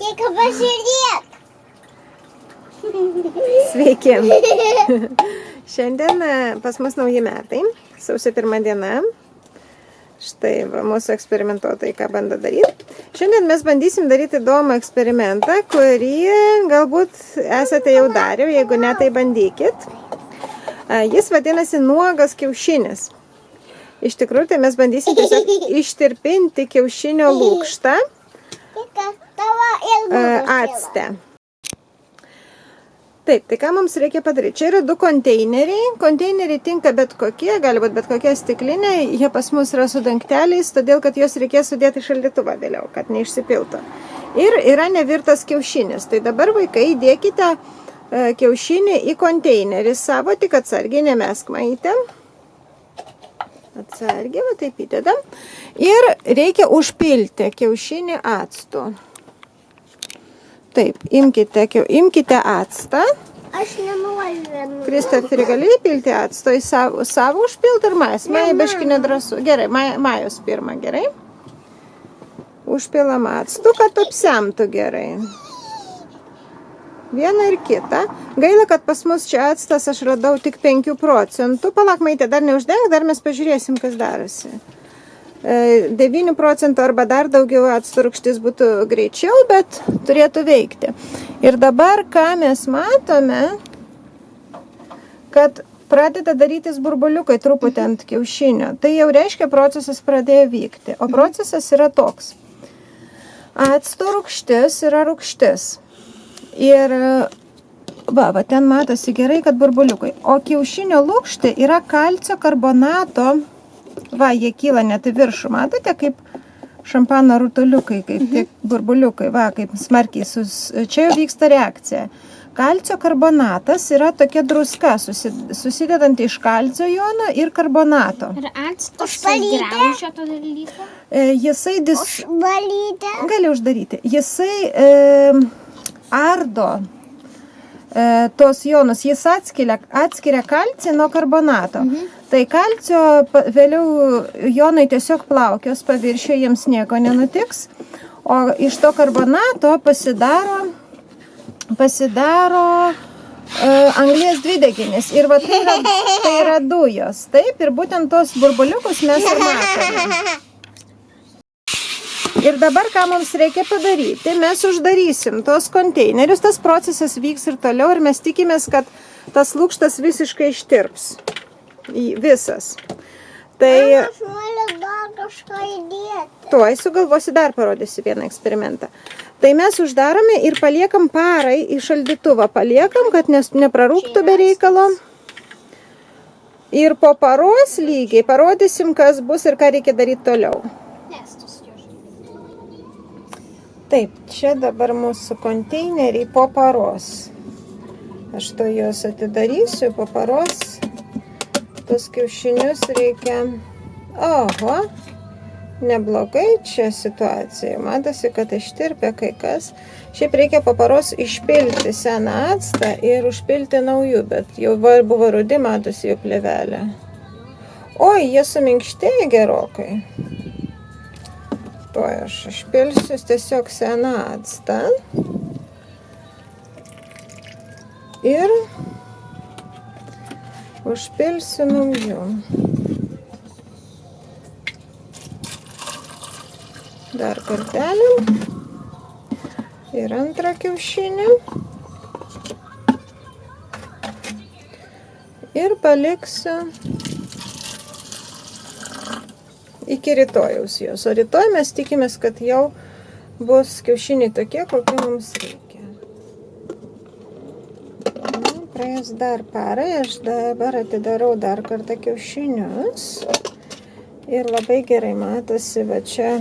Tik pažiūrėk. Sveiki. Šiandien pas mus nauji metai, sausio 1 diena. Štai va, mūsų eksperimentuotojai ką bando daryti. Šiandien mes bandysim daryti įdomų eksperimentą, kurį galbūt esate jau darę, jeigu ne, tai bandykit. Jis vadinasi nuogas kiaušinis. Iš tikrųjų, tai mes bandysim tiesiog ištirpinti kiaušinio lukštą acte. Taip, tai ką mums reikia padaryti? Čia yra 2 konteineriai. Konteineriai tinka bet kokie, gali būti bet kokia stiklinė. Jie pas mus yra su dangteliais, todėl kad juos reikės sudėti į šaldytuvą vėliau, kad neišsipiltų. Ir yra nevirtas kiaušinis. Tai dabar vaikai įdėkite kiaušinį į konteinerį savo, tik atsargiai nemesk maitėm. Atsargiai, va taip įdedam. Ir reikia užpilti kiaušinį actu. Taip, imkite actą. Aš nenoriu. Kristoferi, gali įpilti acto į savo užpilti ir Majas? Maja biškį nedrąsu. Gerai, Majos pirmą, gerai. Užpilam actu, kad apsemtų gerai. Vieną ir kitą. Gaila, kad pas mus čia actas aš radau tik 5 procentų. Palak, Maitė, dar neuždeng, dar mes pažiūrėsim, kas darosi. 9 procentų arba dar daugiau acto rūgštis būtų greičiau, bet turėtų veikti. Ir dabar, ką mes matome, kad pradeda darytis burbuliukai truputį ant kiaušinio. Tai jau reiškia, procesas pradėjo vykti. O procesas yra toks. Acto rūgštis yra rūgštis. Ir va, ten matosi gerai, kad burbuliukai. O kiaušinio lukštė yra kalcio karbonato. Va, jie kyla net į viršų. Matote, kaip šampano rutuliukai, kaip tik burbuliukai. Va, kaip smarkiai. Čia jau vyksta reakcija. Kalcio karbonatas yra tokia druska, susidedanti iš kalcio jono ir karbonato. Ir actas graužia to dalyko? Jisai Užvalyti. Gali uždaryti. Jisai ardo tos jonus. Jis atskiria kalcį nuo karbonato. Tai kalcio vėliau jonai tiesiog plaukios paviršiuje, jiems nieko nenutiks. O iš to karbonato pasidaro anglies dvideginis. Ir va, tai yra dujos. Taip, ir būtent tos burbuliukus mes ir matome. Ir dabar, ką mums reikia padaryti, mes uždarysim tos konteinerius, tas procesas vyks ir toliau, ir mes tikimės, kad tas lukštas visiškai ištirps. Visas. Tai Aš noriu dar kažką įdėti. tuoj sugalvosi dar parodysiu vieną eksperimentą. Tai mes uždarome ir paliekam parai į šaldytuvą. Paliekam, kad neprarūktų be reikalo. Ir po paros lygiai parodysim, kas bus ir ką reikia daryti toliau. Taip, čia dabar mūsų konteineriai po paros. Aš to juos atidarysiu po paros. Tos kiaušinius reikia... Oho, neblogai čia situacija. Matosi, kad ištirpia kai kas. Šiaip reikia po paros išpilti seną actą ir užpilti naujų, bet jau buvo rudi, matosi jų plėvelė. Oi, jie suminkštėja gerokai. Tuoj aš išpilsiu tiesiog seną actą. Ir užpilsiu naujų. Dar kartelį. Ir antrą kiaušinį. Ir paliksiu iki rytojaus jos. O rytoj mes tikimės, kad jau bus kiaušiniai tokie, kokie mums reikia. Praėjus dar parai, aš dabar atidarau dar kartą kiaušinius. Ir labai gerai matosi, va čia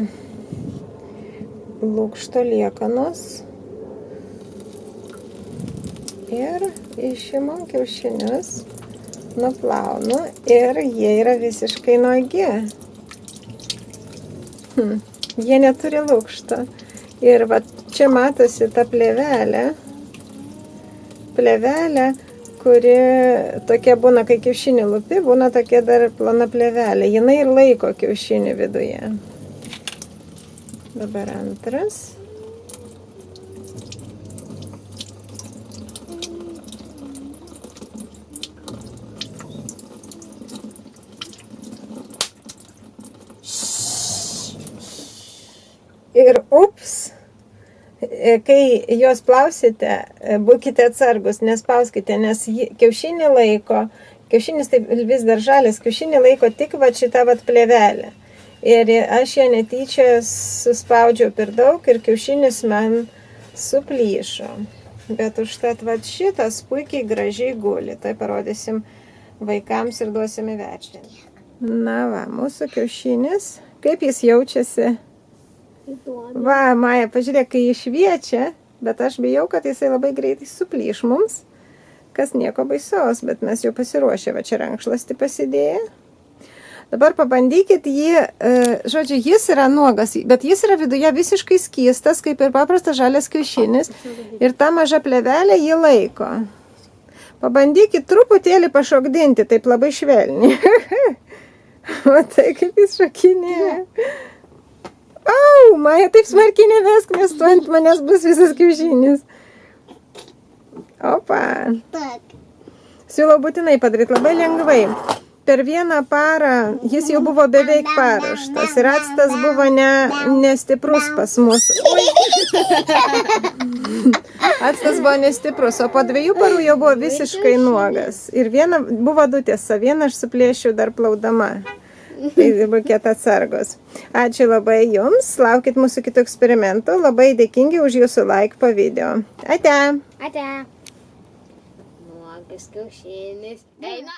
lukšto liekanos. Ir išimu kiaušinius, nuplaunu ir jie yra visiškai nuogi. Jie neturi lukšto. Ir va čia matosi ta plėvelė, kuri tokia būna, kai kiaušinį lupi, būna tokia dar plona plėvelė. Jinai ir laiko kiaušinį viduje. Dabar antras. Ir ups, kai juos plausite, būkite atsargus, nespauskite, nes kiaušinį laiko, kiaušinis taip vis dar žalias, kiaušinį laiko tik va šitą vat plėvelę. Ir aš ją netyčia suspaudžiau per daug ir kiaušinis man suplyšo. Bet užtat vat šitas puikiai gražiai guli. Tai parodysim vaikams ir duosim įvertinti. Na va, mūsų kiaušinis. Kaip jis jaučiasi? Va, Maja, pažiūrėk, kai jis šviečia, bet aš bijau, kad jisai labai greitai suplyš mums. Kas nieko baisaus, bet mes jau pasiruošę, va čia rankšluostį pasidėję. Dabar pabandykit jį, žodžiu, jis yra nuogas, bet jis yra viduje visiškai skystas, kaip ir paprastas žalias kiaušinis. Ir ta maža plėvelė jį laiko. Pabandykit truputėlį pašokdinti, taip labai švelniai. Matai, kaip jis šokinėja. Au, Maja, taip smarkiai nevesk, nes tu ant manęs bus visas kiaušinis. Opa. Siūlau būtinai padaryti labai lengvai. Per vieną parą jis jau buvo beveik paruoštas ir actas buvo nestiprus pas mus. Actas buvo nestiprus, o po 2 parų jau buvo visiškai nuogas. Ir buvo 2 tiesa, vieną aš suplėšiu dar plaudama. Tai būkite atsargos. Ačiū labai jums, laukit mūsų kitų eksperimentų, labai dėkingi už jūsų like po video. Ate! Ate. Nuogas kiaušinis. Eina.